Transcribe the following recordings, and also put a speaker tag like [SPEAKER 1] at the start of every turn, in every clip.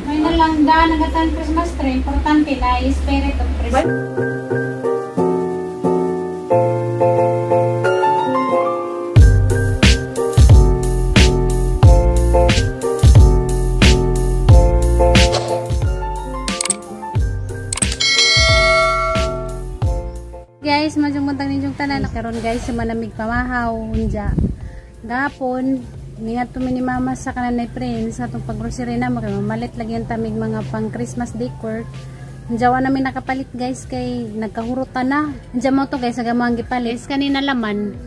[SPEAKER 1] May nalang nagatan Christmas tree. Importante na spirit of Christmas. Guys, majung buntang ninyong tanan karon guys sa manamig pamahaw unja gapon ningat to ni mama sa kananay friends atong paggrocery na kay mamalit lagi ang tamig mga pang Christmas decor. Unjawa namin nakapalit guys kay nagkahurutan na. Unja mo to guys aga mo ang gipalit kanina laman.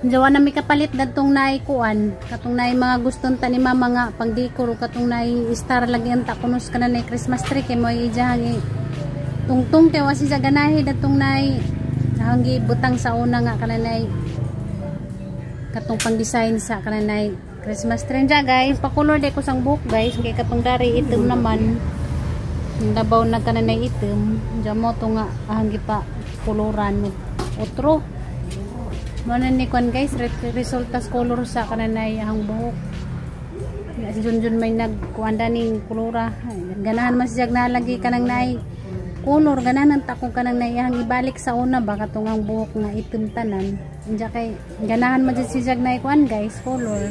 [SPEAKER 1] Unjawa namin kapalit dadtong naay kuan katong naay mga guston ta ni mama nga pang decor katong naay star lagi ang takunos kananay Christmas tree kay mo ijahangi tungtung kay wasi sa ganahe datong nay hanggi butang sa una nga kananay katong pang design sa kananay Christmas tree ja guys pa-color de ko sang buhok guys kay katong dari itim naman nabaw na kananay itim jamo to nga hanggi pa koloran otro mo na ni kon guys resultas color sa kananay ang buhok si Junjun may nagkuanda ning kolora ganahan man siya nalagi kanang nay color ganahan takong kanang naiyang ibalik sa una ba katong ang buhok nga itim tanan anja kay ganahan man si jag nay kuan guys color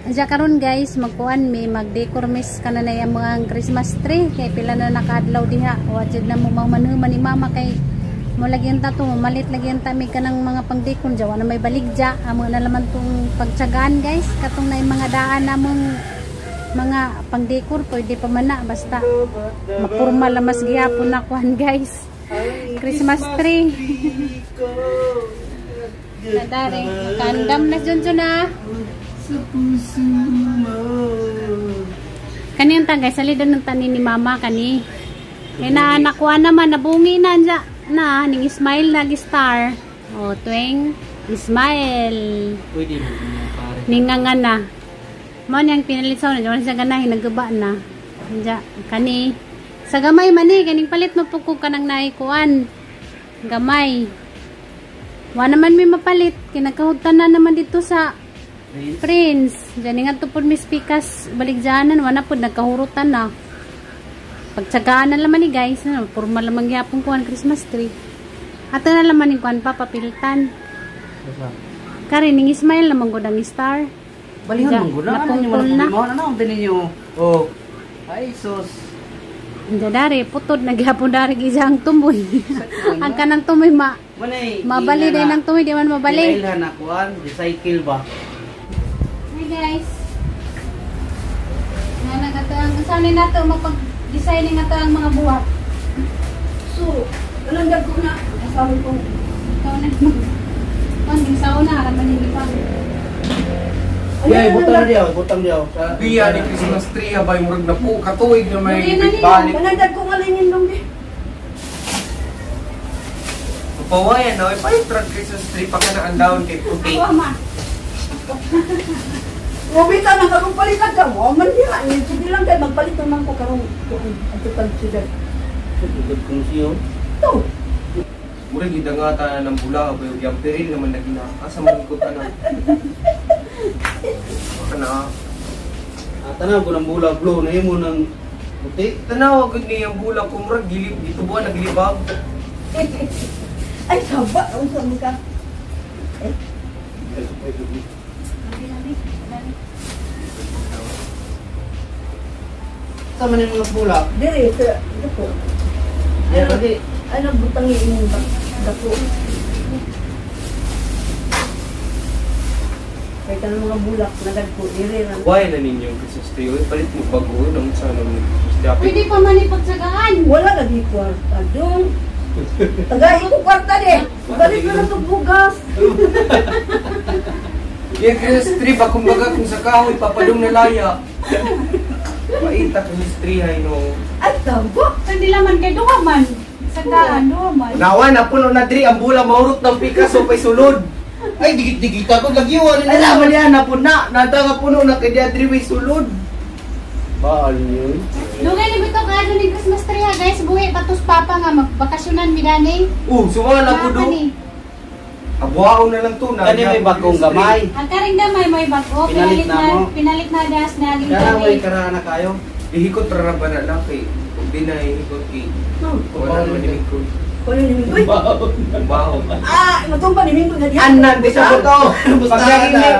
[SPEAKER 1] anja karon guys magkuan mi mag-decor mis kananay ang mga Christmas tree kay pila na nakaadlaw diha wajid na mo manuman ni mama kay mo lagyan ta to malit lagyan ta mi kanang mga pang-decor jawa na may baligja amo na laman tong pagtiyagaan guys katong nay mga daan namong mga pang-decor pwede pa man na basta mapurma lang mas gihapon na kuhan guys Christmas tree nadari kandam na dyan na kaniyang ta guys salidon ng tanin ni mama kani kaya na nakuha naman nabungi na dyan na ning smile na star o tuwing smile ningangan na mo niyang pinalitsaw na diyan sa ganahin nagguba naanja kani sa gamay man ni kaning palit mo pugkog kanang naikuan gamay wa naman may mapalit kinakahutan na naman dito sa Prince diyan nga tupod mi spikas baligjanan wa na pud nagkahurutan na pagtsagaan na laman ni guys na formal lamang gyapon kuan Christmas tree ato na laman ni kuan papapilitan kari ning smile lamang gud ang star
[SPEAKER 2] balihan mo guna ano yung mga ano ang bilhin nyo oh ay sus
[SPEAKER 1] hindi dari putod naghapon dari gizang tumoy ang kanang tumoy mabali din ang tumoy di man mabali
[SPEAKER 2] ilhan akuan recycle ba
[SPEAKER 1] hi guys nga nagatuang kasanin nato magpag-designing nato ang mga buhat so nalandag ko na asawi ko ikaw na pang-isaw na harapan hindi pa
[SPEAKER 2] yeah, butang diyaw.
[SPEAKER 3] Biya ni Christmas tree abay murag na po katuig na may balik.
[SPEAKER 4] Panagdag ko ngalingin dong di.
[SPEAKER 3] Pawayan na ay trad Christmas tree pa kana ang daon kay puti.
[SPEAKER 1] Mama.
[SPEAKER 4] Robita na karong palitan ka mo. Man diha ni sige lang kay magpalit naman ko karong total siya.
[SPEAKER 2] Sugod kung siyo.
[SPEAKER 4] To.
[SPEAKER 3] Murag gidangata ng bula abay yung peril naman nagina. Asa man ko tanan. Kana
[SPEAKER 2] Tanaw ko ng bula blue na imo ng puti.
[SPEAKER 3] tanaw gud ni ang bula ko murag gilib gitubuan naglibag.
[SPEAKER 4] Ay saba unsa mo ka?
[SPEAKER 2] Sa man yung mga bula.
[SPEAKER 4] Dire sa dako.
[SPEAKER 2] Yeah, pati
[SPEAKER 4] Ano butangi imong dako. Kaya ka mga bulak nagad ko dire ra.
[SPEAKER 3] Why na ninyo Christmas tree? Uy, palit mo bago nang sa nang Christmas
[SPEAKER 1] Pwede pa man ipagtsagaan.
[SPEAKER 4] Wala lagi kwarta dong. Tagay ko kwarta de. Balik na lang tong bugas.
[SPEAKER 3] Yung Christmas tree ba kumbaga kung sa kahoy papadong na laya. Paita Christmas tree ay no.
[SPEAKER 4] Ay tabo.
[SPEAKER 1] Hindi laman kay duha man. Sagaan duha man.
[SPEAKER 3] Nawa na puno na diri ang bula maurot ng Picasso pay sulod. Ay digit-digita ko lagiwan ni alam niya na puna nadanga puno na kay diri way sulod. Baal yun.
[SPEAKER 1] Dugay ni bitaw ka ni Christmas tree ha guys, buhi patos papa nga magbakasyonan midani.
[SPEAKER 3] Sumala ko do. Abuao na lang to na.
[SPEAKER 2] Kani may bagong gamay.
[SPEAKER 1] Ang karing gamay may bago
[SPEAKER 2] Pinalit na mo.
[SPEAKER 1] pinalit na das na
[SPEAKER 2] Kana way karana kayo.
[SPEAKER 3] ihikot ra ba na lang kay di na ihikot kay wala naman ihikot.
[SPEAKER 4] Kuno ni Minggoy.
[SPEAKER 3] Baho.
[SPEAKER 4] Matong pa ni Minggoy nga
[SPEAKER 3] Anan di sa buto.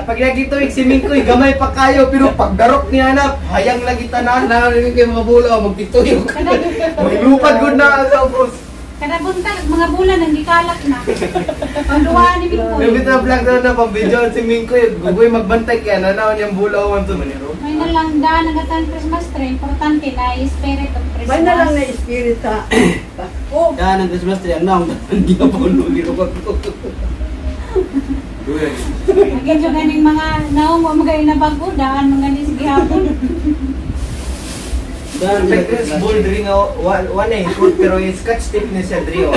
[SPEAKER 3] Pag lagi tuig si Mingkoy gamay pa kayo pero pag darok ni hanap hayang lagi tanan na kay mga bulaw magtituyok. Maglupad gud na sa boss.
[SPEAKER 1] Kada buntag mga bulan nang gikalak na. Ang duwa ni Mingkoy.
[SPEAKER 3] Nabit na vlog daw na pang video si Mingkoy gugoy magbantay kaya nanaw niyang bulaw man to maniro.
[SPEAKER 1] May na lang da nagatan Christmas tree, importante na spirit of Christmas.
[SPEAKER 4] May na lang na spirit sa Pasko.
[SPEAKER 2] Yan ang Christmas tree ang naong hindi ka puno giro ko.
[SPEAKER 1] Again yung ganing mga naong magay na bago daan mga ni sige hapon.
[SPEAKER 2] Dan
[SPEAKER 3] Ball diri nga one eh ikot pero yung scotch tape ni siya diri oh.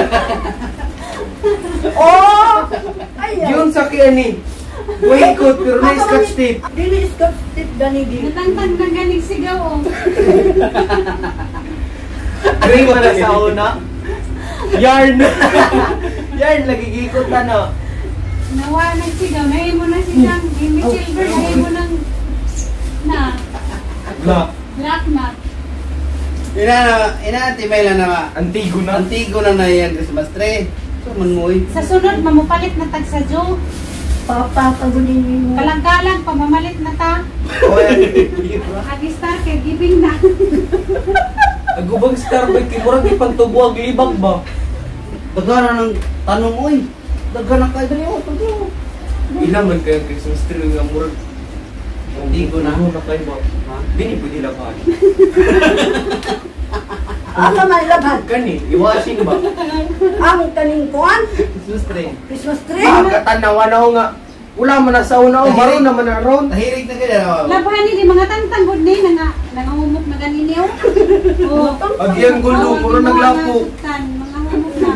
[SPEAKER 4] Oh! Ay,
[SPEAKER 3] Yun sa kiani. Way ikot pero na scotch tape.
[SPEAKER 4] Dili Scotch tape gani di.
[SPEAKER 1] Natangtang na ganing sigaw oh.
[SPEAKER 3] Diri man na sa una. Yarn. Yarn lagi gikot na no.
[SPEAKER 1] Nawa ng sigaw, may mo na siyang Jimmy Silver, may mo ng
[SPEAKER 3] Black.
[SPEAKER 1] black na.
[SPEAKER 2] ina timay lang na
[SPEAKER 3] Antigo na.
[SPEAKER 2] antigo na yung Christmas tree. So man mo
[SPEAKER 1] Sa sunod, mamupalit na tag sa Joe.
[SPEAKER 4] Papatagunin mo.
[SPEAKER 1] Kalang-kalang, pamamalit na ta. Agi-star kay giving na.
[SPEAKER 3] Agubang star ba kay murag ipangtubo ang libag ba?
[SPEAKER 2] Dagana ng tanong oy. Dagana kay diri oh tudo.
[SPEAKER 3] Ilang man kaya Christmas tree nga murag
[SPEAKER 2] Antigo na.
[SPEAKER 3] Ano na kayo ba?
[SPEAKER 2] Ha?
[SPEAKER 3] Dini pwede laban.
[SPEAKER 4] Asa man laban?
[SPEAKER 3] Kani, iwasin ba?
[SPEAKER 4] Ang kaning kuan,
[SPEAKER 2] Christmas tree.
[SPEAKER 4] Christmas tree.
[SPEAKER 3] Katanawa na ako nga. Wala man na sa una o maroon naman na ron.
[SPEAKER 2] Tahirig na kaya.
[SPEAKER 1] Labahan ni di mga tangtanggod ni nangahumok na ganiniw. Oh.
[SPEAKER 3] Agyang gulo, puro naglapo.
[SPEAKER 1] Mga humok na.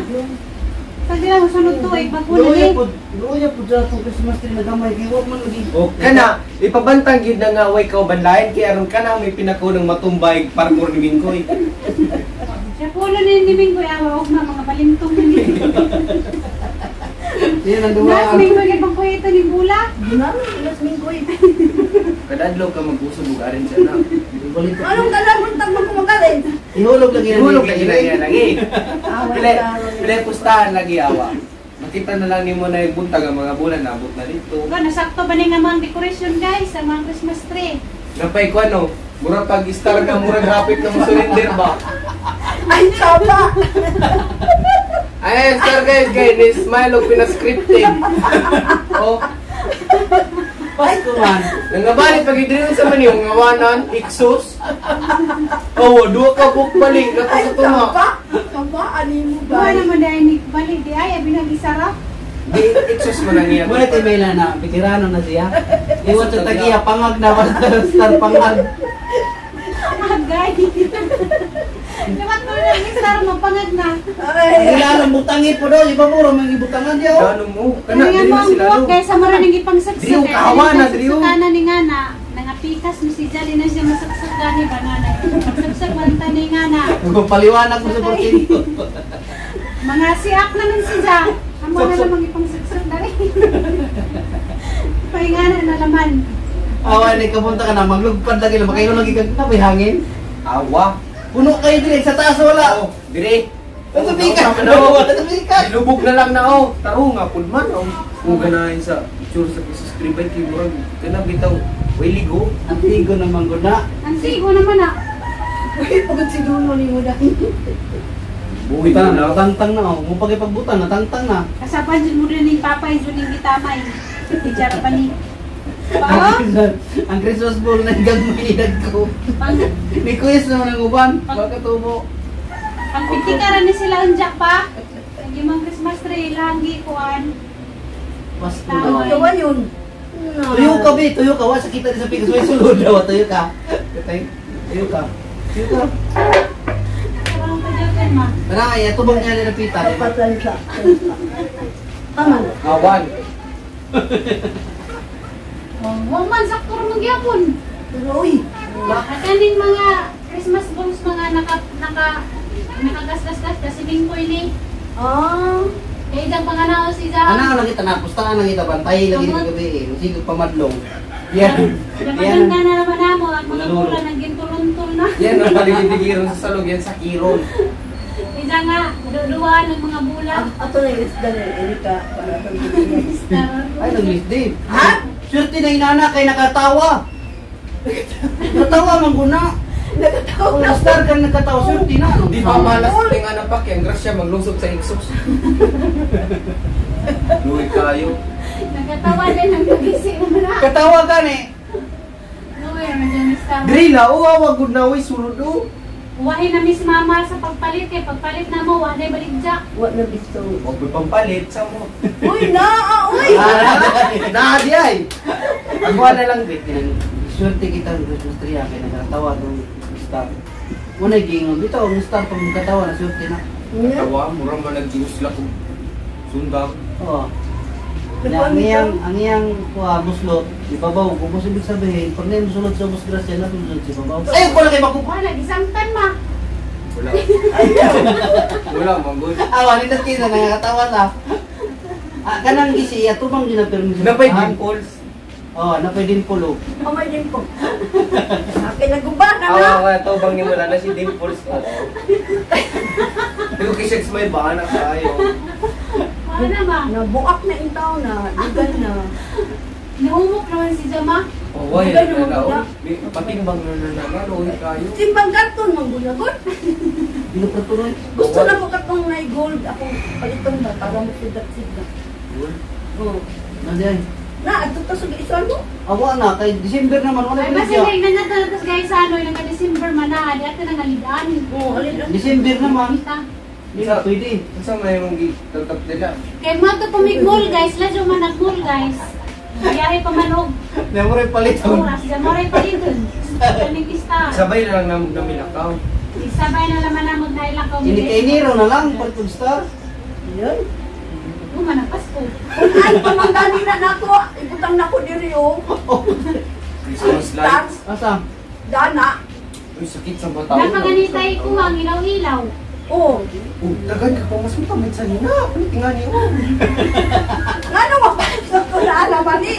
[SPEAKER 1] Sa dila mo sunod tuig, magpunan ni.
[SPEAKER 2] Luya po dyan itong Christmas tree na gamay. Kaya huwag man lagi.
[SPEAKER 3] O kana, ipabantang yun na nga way ka banlayan kaya aron kana may pinakunang matumbay parkour ni Mingkoy.
[SPEAKER 1] Siya pulo ni Minggoy, awag na mga balintong ni.
[SPEAKER 2] Yan ang
[SPEAKER 1] Nas
[SPEAKER 2] dumaan.
[SPEAKER 1] Minggoy kay pangkuhito ni Bula.
[SPEAKER 4] Ginami, ilas Minggoy.
[SPEAKER 3] Kadadlaw ka mag-usog ug arin siya na.
[SPEAKER 2] Balik ko.
[SPEAKER 4] Anong kalabuntag mo kumagaling?
[SPEAKER 2] Ihulog lagi.
[SPEAKER 3] Ihulog lagi na yan lagi.
[SPEAKER 4] Away
[SPEAKER 3] Pile,
[SPEAKER 4] ka.
[SPEAKER 3] pile pustahan lagi awa. Makita na lang nimo na yung buntag ang mga bulan nabot na dito.
[SPEAKER 1] Ba nasakto ba ni nga mga decoration guys sa mga Christmas tree?
[SPEAKER 3] Napay ko ano, murag pag-star ka murag hapit na mo surrender ba?
[SPEAKER 4] Ay, tsaba!
[SPEAKER 3] Ay, sir guys, ni smile og pinascripting. Oh,
[SPEAKER 2] Pasko man.
[SPEAKER 3] nangabalik pag idrin sa man yung ngawanan, Ixos. Oh, duwa ka buk balik na
[SPEAKER 4] Ay,
[SPEAKER 3] sa tunga.
[SPEAKER 4] tsaba! Tsaba, ani mo
[SPEAKER 1] Ba
[SPEAKER 4] guys.
[SPEAKER 1] naman dahil ni balik di ay abi nagisarap.
[SPEAKER 3] Di Ixos man ang iya.
[SPEAKER 2] Muna timay lang na. Bitirano na siya. Iwan sa tagiya. Pangag na. Star pangag.
[SPEAKER 1] Agay. Dapat mo na gisar mo pangag na.
[SPEAKER 4] Ay,
[SPEAKER 2] Ilalong butangi po daw. Iba mo may ibutangan diyo.
[SPEAKER 3] Ano mo?
[SPEAKER 1] Kana
[SPEAKER 3] Kana
[SPEAKER 1] nga
[SPEAKER 3] diri
[SPEAKER 1] mo
[SPEAKER 3] na
[SPEAKER 1] ang
[SPEAKER 3] sila
[SPEAKER 1] buwak
[SPEAKER 3] lo.
[SPEAKER 1] kay sa maraming ipangsagsak.
[SPEAKER 3] Driyo, kahawa na, driyo.
[SPEAKER 1] Kana ni nga na nangapikas mi si Jali na siya masagsak gani banana. Magsagsak man tani nga na.
[SPEAKER 2] Paliwanag mo sa portento.
[SPEAKER 1] Mga siak na nun si Ja. Amo na namang ipangsagsak dali. Paingana na laman.
[SPEAKER 2] Awa ni kapunta ka na. Maglugpad lagi. Makayo lagi kag na. May hangin.
[SPEAKER 3] Awa.
[SPEAKER 2] Puno kayo din. Sa taas wala.
[SPEAKER 3] Oh, dire.
[SPEAKER 2] Ang tubigan.
[SPEAKER 3] Oh,
[SPEAKER 2] Ang tubigan.
[SPEAKER 3] Lubog na lang na oh. Taro nga pud man oh. Kung ganahin sa picture sa Jesus Christ kay murag kana bitaw way ligo.
[SPEAKER 2] Antigo naman ko na.
[SPEAKER 1] Ang sigo naman na.
[SPEAKER 4] uy, pagod si Duno ni mo dahil.
[SPEAKER 3] Buhi
[SPEAKER 2] Buta
[SPEAKER 3] na.
[SPEAKER 2] natangtang na. Oh. Mupagay pagbutan. Natangtang na.
[SPEAKER 1] Kasapan dyan mo rin ni Papay dyan yung gitamay. Teacher pa ni. Pao?
[SPEAKER 2] Ang Christmas ball na gagmay edad ko.
[SPEAKER 1] Pang
[SPEAKER 2] May quiz naman ang uban. Baka tubo.
[SPEAKER 1] ang pitikaran ni sila unjak pa. Yung mga Christmas tree lagi kuan.
[SPEAKER 2] Pasko
[SPEAKER 1] Tama.
[SPEAKER 2] na.
[SPEAKER 4] Gawa yun.
[SPEAKER 2] Tuyo ka, be. Tuyo ka. Wala sakita sa pikas. May sulod daw. Tuyo ka. Tuyo ka. Tuyo ka.
[SPEAKER 1] Parang kajagan ma.
[SPEAKER 2] Tara nga, yan. Tubang niya na pita.
[SPEAKER 4] Kapatan siya. Tama na.
[SPEAKER 3] Awan.
[SPEAKER 1] Huwag man sakto rin magyapon.
[SPEAKER 4] Pero uy,
[SPEAKER 1] Kaning mga Christmas balls mga nakagasgas-gas kasi Mingkoy ni.
[SPEAKER 4] ah,
[SPEAKER 1] Kaya idang panganao si Ja.
[SPEAKER 2] Ano lang kita na. Pustahan lang kita. Bantay lagi ng gabi. Masigod pamadlong. Yan.
[SPEAKER 1] Damagan ka na naman mo. Ang mga
[SPEAKER 2] Nalulo.
[SPEAKER 1] bulan ang gintulon-tulon na.
[SPEAKER 3] Yan ang paligid-ligiron sa salog, yan sa kiron.
[SPEAKER 1] Isa nga, duduan ng mga bulag.
[SPEAKER 4] Ato na yung isda na Erika. Para sa mga
[SPEAKER 2] Ay, nag-list din. Ha? Swerte na inana kay nakatawa. Natawa man guna.
[SPEAKER 4] Nakatawa
[SPEAKER 2] Kung
[SPEAKER 4] na.
[SPEAKER 2] na-star ka nakatawa, swerte na.
[SPEAKER 3] Di pa malas ting anak pa, kaya grasya maglusot sa iksos. Luwi kayo.
[SPEAKER 1] Nagkatawa din ng pagising naman na.
[SPEAKER 2] Katawa ka ni.
[SPEAKER 1] Ano yun, nandiyan Miss Tama.
[SPEAKER 3] Grila, wag gud na way sulod o.
[SPEAKER 1] Uwahin na Miss Mama sa pagpalit eh. Pagpalit na mo, wala na baligja.
[SPEAKER 4] Wa na bisto.
[SPEAKER 3] Wag mo pampalit sa mo.
[SPEAKER 4] Uy, na! Uy!
[SPEAKER 3] Naadi ay.
[SPEAKER 2] Ako na lang bit. Swerte kita ng Australia kay nakatawa ng star. Muna gingon. Bitaw, ang star pag nakatawa na swerte na.
[SPEAKER 3] Tawa, murang man nag-giusla ko. Sundang.
[SPEAKER 2] Oo. Ang iyang buslot, ibabaw. Kung gusto ibig sabihin, pag na musulod sa bus grasya, natulog si ibabaw. Ay, wala kayo makuha.
[SPEAKER 1] Wala, isangtan ma.
[SPEAKER 3] Wala. Wala, manggod.
[SPEAKER 2] Awa, nila kita na nakatawa ta. Kanang gisi, atubang din na permission.
[SPEAKER 3] Napay dimples.
[SPEAKER 2] Oo, napay din pulo.
[SPEAKER 4] Oh, may din po. Akin nagubana na.
[SPEAKER 3] Awa to bang ni wala na si dimples ko. Pero kisets may bana kayo.
[SPEAKER 1] Wala na ma.
[SPEAKER 4] Nabuak na intaw na. Dugan na.
[SPEAKER 1] Naumok naman si Jama.
[SPEAKER 3] Oh, why?
[SPEAKER 4] Wala naman wala.
[SPEAKER 3] Patimbang na nanalo kayo.
[SPEAKER 4] Simbang karton, manggunagot.
[SPEAKER 2] Pinapatuloy.
[SPEAKER 4] Gusto na ko katong na gold. Ako paliton na. Para mo sidat-sidat. Oh.
[SPEAKER 2] Nandiyan.
[SPEAKER 4] Na, ato to sa isuan mo?
[SPEAKER 2] Awa na, kay December naman, wala
[SPEAKER 1] Ay, basta
[SPEAKER 2] pinagya.
[SPEAKER 1] may nangyatatas guys sa ano, yung naka-December man na. Di ate nangalidaan.
[SPEAKER 4] Oo, alin lang.
[SPEAKER 2] December naman,
[SPEAKER 1] Kita.
[SPEAKER 2] hindi na pwede.
[SPEAKER 3] Saan may mong gitagtap nila?
[SPEAKER 1] Kaya mga ito pumig-mall guys. Ladyo man nag-mall guys. Biyahe pa manog.
[SPEAKER 2] Memory paliton.
[SPEAKER 1] Oras. Gamoray pa rin dun. Kaning star.
[SPEAKER 3] Sabay na lang namog na milakaw.
[SPEAKER 1] Isabay na naman na magnailang ka.
[SPEAKER 2] Hindi kay Nero na lang, palitong star.
[SPEAKER 4] Yun.
[SPEAKER 1] Uma na Pasko.
[SPEAKER 4] Kung ay pamangdani na nako, ibutang nako diri o.
[SPEAKER 3] Christmas lights.
[SPEAKER 2] Asa?
[SPEAKER 4] Dana.
[SPEAKER 3] Uy, sakit sa bataw.
[SPEAKER 1] Napaganitay ko ang ilaw-ilaw.
[SPEAKER 4] Oh.
[SPEAKER 3] Dagan ka pa, mas matamit sa nina. Ano tingnan niyo?
[SPEAKER 4] Ngano mapalit ko na alaman ni.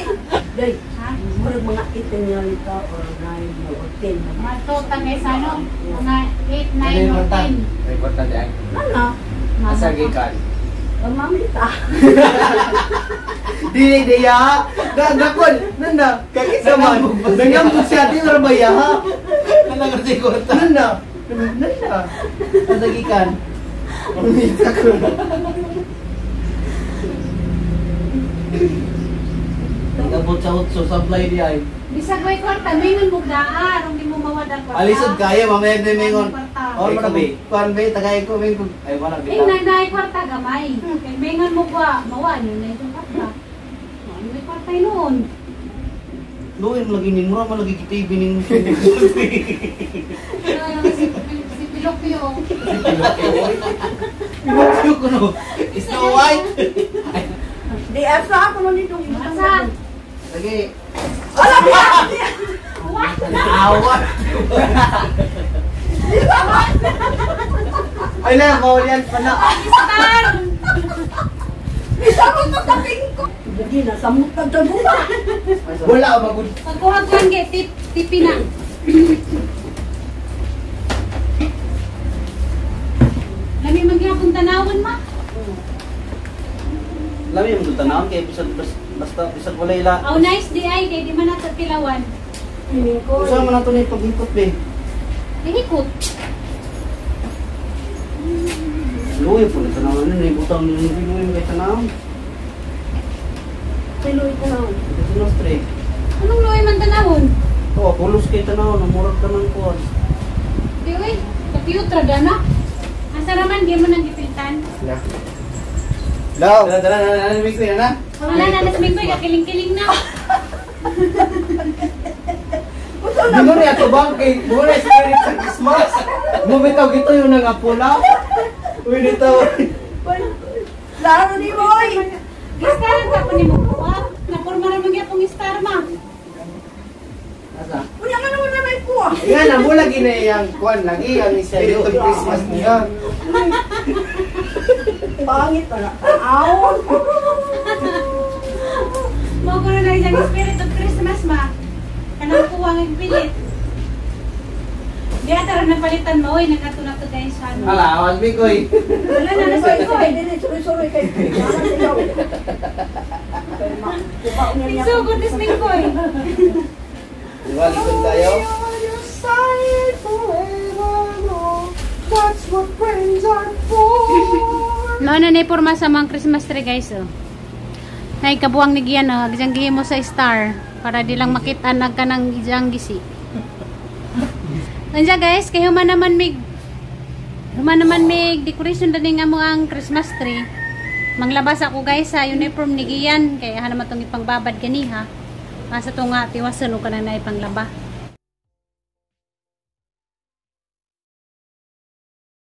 [SPEAKER 4] Day,
[SPEAKER 1] Ha?
[SPEAKER 4] murag mga 18 year ka or 9 or 10.
[SPEAKER 1] Mga total guys ano? Mga 8, 9,
[SPEAKER 2] Ano yung
[SPEAKER 1] or
[SPEAKER 2] mata?
[SPEAKER 1] 10.
[SPEAKER 3] Ay, bata di ay.
[SPEAKER 4] Ano?
[SPEAKER 3] Asagi ka.
[SPEAKER 4] Ang mamita.
[SPEAKER 3] Di, di ya. Gagakon. Nanda. Kakisa man. Nangambot siya. Di na ba ya?
[SPEAKER 2] Ano kasi ko ito?
[SPEAKER 3] Nanda. Nanda.
[SPEAKER 2] Nasagikan.
[SPEAKER 3] Pamita ko na.
[SPEAKER 2] Nagabot sa utso, supply di ay.
[SPEAKER 1] Bisag may kwarta, mingon mo daan, kung di mo mawada kwarta.
[SPEAKER 2] Alisod kaya, mamaya na mingon.
[SPEAKER 1] Kwarta.
[SPEAKER 2] Oh, manabi. Kuan ba, tagay ko, mingon. Ay, wala,
[SPEAKER 1] Eh,
[SPEAKER 2] bitaw.
[SPEAKER 1] nagdahay kwarta gamay. Kaya mingon mo ba, mawan yun na itong kwarta. Ano may kwarta noon?
[SPEAKER 2] Luwin mo lagi nin, mura mo lagi kita ibining mo.
[SPEAKER 1] Ano naman si Pilopio.
[SPEAKER 2] Pinagsiyo ko no. Snow White.
[SPEAKER 4] Di asa ako man itong ibutang
[SPEAKER 1] Asa?
[SPEAKER 4] nako.
[SPEAKER 2] Lagi.
[SPEAKER 4] Alam mo yan!
[SPEAKER 1] What?
[SPEAKER 2] Awat.
[SPEAKER 3] Ay na, maulian pa na.
[SPEAKER 1] Star!
[SPEAKER 4] Isa mo magkaping ko. Hindi na, samot ka sa buka.
[SPEAKER 3] Wala, magod.
[SPEAKER 1] Pagkuha ko ang tipi na. Lami magyapong tanawon ma.
[SPEAKER 2] Lami yung tutanawin kaya basta bisag wala ila.
[SPEAKER 1] Oh nice di ay, kaya di man nato tilawan.
[SPEAKER 4] Piling ko.
[SPEAKER 2] Usa man nato ni paghikot be.
[SPEAKER 1] Ihikot.
[SPEAKER 2] Luwi po na tanawin ni butang ni luwi kay tanawin.
[SPEAKER 4] Piloy ko na.
[SPEAKER 2] Ito no straight.
[SPEAKER 1] Anong luwi man tanawon?
[SPEAKER 2] Oh, pulos kay tanawin, murag ka man kuan.
[SPEAKER 1] Di uy, kapiyot raga na. Asa naman, di mo nang gipiltan.
[SPEAKER 3] Law.
[SPEAKER 2] Dala, mix na.
[SPEAKER 1] Wala na, nasming ko, kakiling-kiling na.
[SPEAKER 4] Gusto
[SPEAKER 3] Di
[SPEAKER 4] na.
[SPEAKER 3] mo na ito bang kay muna spirit sa Christmas. Bumitaw gito yung nangapula. Uy, dito.
[SPEAKER 4] Laro ni Boy.
[SPEAKER 1] Gistaran ka po ni mo kuha. Napurma na magyapong star ma.
[SPEAKER 2] Asa?
[SPEAKER 4] Kunya nga naman na may kuha.
[SPEAKER 3] Yan, ang mula ginayang kuan lagi ang spirit of Christmas niya.
[SPEAKER 4] Pangit pa na. Awon.
[SPEAKER 1] Mo ko na isang spirit of Christmas ma. Kanang kuha ng pilit. Di ata rin napalitan mo. Uy, nagkatunak to guys. Ano?
[SPEAKER 3] Ala, awas mi koy.
[SPEAKER 1] Wala na
[SPEAKER 4] Ano
[SPEAKER 1] nasa
[SPEAKER 4] ba ito? Ay, dili, suloy-suloy kayo. Parang ikaw. Kupaon niya.
[SPEAKER 1] So, goodness me, boy.
[SPEAKER 3] Balikan tayo.
[SPEAKER 1] No, na porma sa mga Christmas tree guys. Oh. Nay kabuang ni Gian oh, gijanggi mo sa star para di lang makita nag kanang ijang gisi. Anja guys, kay human naman mig decoration dali nga mo ang Christmas tree. Manglabas ako guys sa uniform ni Gian kay naman tong ipangbabad ganiha. Asa to nga tiwason ko na na ipanglaba.